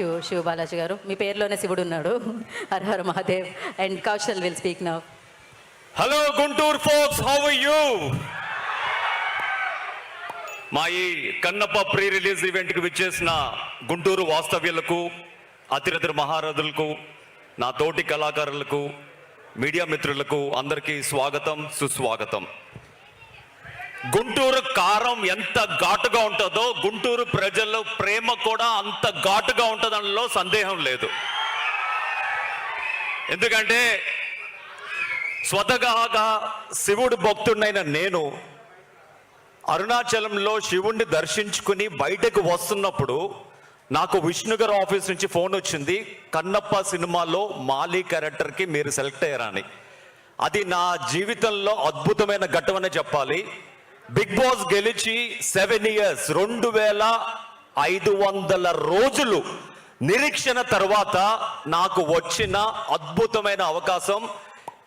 You Shiva Balaji గారు. మీ పేరులోనే శివుడు ఉన్నాడు. Hara Hara Mahadev. And Kaushal will speak now. Hello Guntur folks, how are you? మా ఈ కన్నప్ప ప్రీ రిలీజ్ ఈవెంట్కి విచ్చేసిన గుంటూరు వాస్తవ్యులకు, అతిరథుల మహారథులకు, నా తోటి కళాకారులకు, మీడియా మిత్రులకు అందరికీ స్వాగతం, సుస్వాగతం. గుంటూరు కారం ఎంత ఘాటుగా ఉంటుందో గుంటూరు ప్రజల ప్రేమ కూడా అంత ఘాటుగా ఉంటుందనలో సందేహం లేదు. ఎందుకంటే స్వతహాగా శివుడు భక్తుడైన నేను అరుణాచలంలో శివుణ్ణి దర్శించుకుని బయటకు వస్తున్నప్పుడు నాకు విష్ణు గారి ఆఫీస్ నుంచి ఫోన్ వచ్చింది, కన్నప్ప సినిమాలో మాలి క్యారెక్టర్కి మీరు సెలెక్ట్ అయ్యారని. అది నా జీవితంలో అద్భుతమైన ఘట్టమనే చెప్పాలి. బిగ్ బాస్ గెలిచి 7 years 2500 రోజులు నిరీక్షణ తర్వాత నాకు వచ్చిన అద్భుతమైన అవకాశం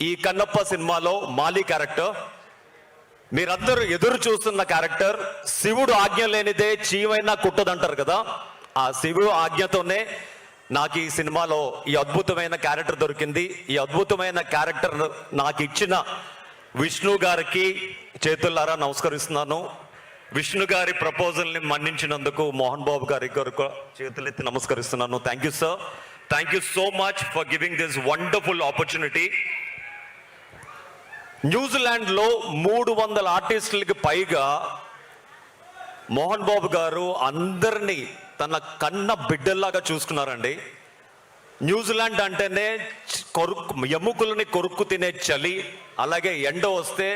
ఈ కన్నప్ప సినిమాలో మాలి క్యారెక్టర్. మీరందరూ ఎదురు చూస్తున్న క్యారెక్టర్. శివుడు ఆజ్ఞ లేనిదే చీమైనా కుట్టదంటారు కదా, ఆ శివుడు ఆజ్ఞతోనే నాకు ఈ సినిమాలో ఈ అద్భుతమైన క్యారెక్టర్ దొరికింది. ఈ అద్భుతమైన క్యారెక్టర్ నాకు ఇచ్చిన విష్ణు గారికి చేతులారా నమస్కరిస్తున్నాను. విష్ణు గారి ప్రపోజల్ని మన్నించినందుకు మోహన్ బాబు గారి చేతులెత్తి నమస్కరిస్తున్నాను. Thank you sir, thank you so much for giving this wonderful opportunity. న్యూజిలాండ్లో 300 ఆర్టిస్టులకి పైగా మోహన్ బాబు గారు అందరినీ తన కన్న బిడ్డల్లాగా చూసుకున్నారండి. న్యూజిలాండ్ అంటేనే ఎముకలని కొరుక్కు తినే చలి, అలాగే ఎండ వస్తే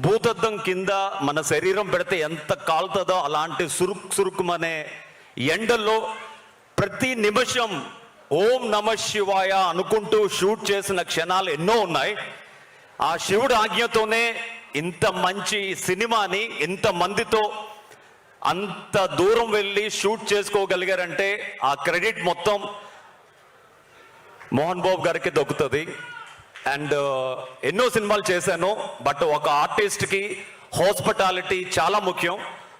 భూతద్దం కింద మన శరీరం పెడితే ఎంత కాలుతుందో అలాంటి సురుక్కుమనే ఎండల్లో ప్రతి నిమిషం ఓం నమ శివాయ అనుకుంటూ షూట్ చేసిన క్షణాలు ఎన్నో ఉన్నాయి. ఆ శివుడు ఆజ్ఞతోనే ఇంత మంచి సినిమాని ఇంత మందితో అంత దూరం వెళ్ళి షూట్ చేసుకోగలిగారంటే ఆ క్రెడిట్ మొత్తం మోహన్ బాబు గారికి దొక్కుతుంది. అండ్ ఎన్నో సినిమాలు చేశాను, బట్ ఒక ఆర్టిస్ట్కి హాస్పిటాలిటీ చాలా ముఖ్యం.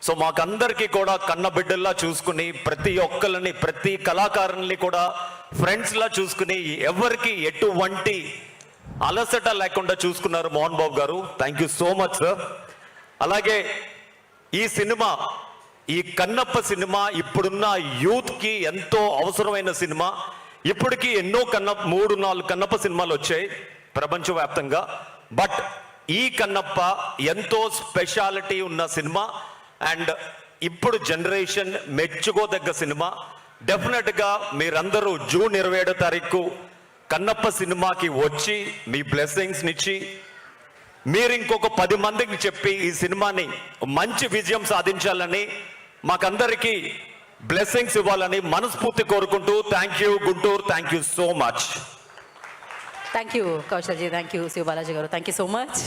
సో మాకందరికీ కూడా కన్న బిడ్డల్లా చూసుకుని ప్రతి ఒక్కరిని, ప్రతి కళాకారుల్ని కూడా ఫ్రెండ్స్లా చూసుకుని ఎవరికి ఎటువంటి అలసట లేకుండా చూసుకున్నారు మోహన్ బాబు గారు. Thank you so much sir. అలాగే ఈ సినిమా, ఈ కన్నప్ప సినిమా ఇప్పుడున్న యూత్కి ఎంతో అవసరమైన సినిమా. ఇప్పటికీ ఎన్నో 3-4 కన్నప్ప సినిమాలు వచ్చాయి ప్రపంచవ్యాప్తంగా, బట్ ఈ కన్నప్ప ఎంతో స్పెషాలిటీ ఉన్న సినిమా అండ్ ఇప్పుడు జనరేషన్ మెచ్చుకోదగ్గ సినిమా. డెఫినెట్గా మీరందరూ జూన్ 27వ తారీఖు కన్నప్ప సినిమాకి వచ్చి మీ బ్లెస్సింగ్స్ని ఇచ్చి మీరు ఇంకొక 10 మందికి చెప్పి ఈ సినిమాని మంచి విజయం సాధించాలని, మాకందరికీ బ్లెస్సింగ్స్ ఇవ్వాలని మనస్ఫూర్తి కోరుకుంటూ thank you Guntur, thank you so much. Thank you Kaushalji, thank you Shiva Balaji గారు, థ్యాంక్ యూ సో మచ్.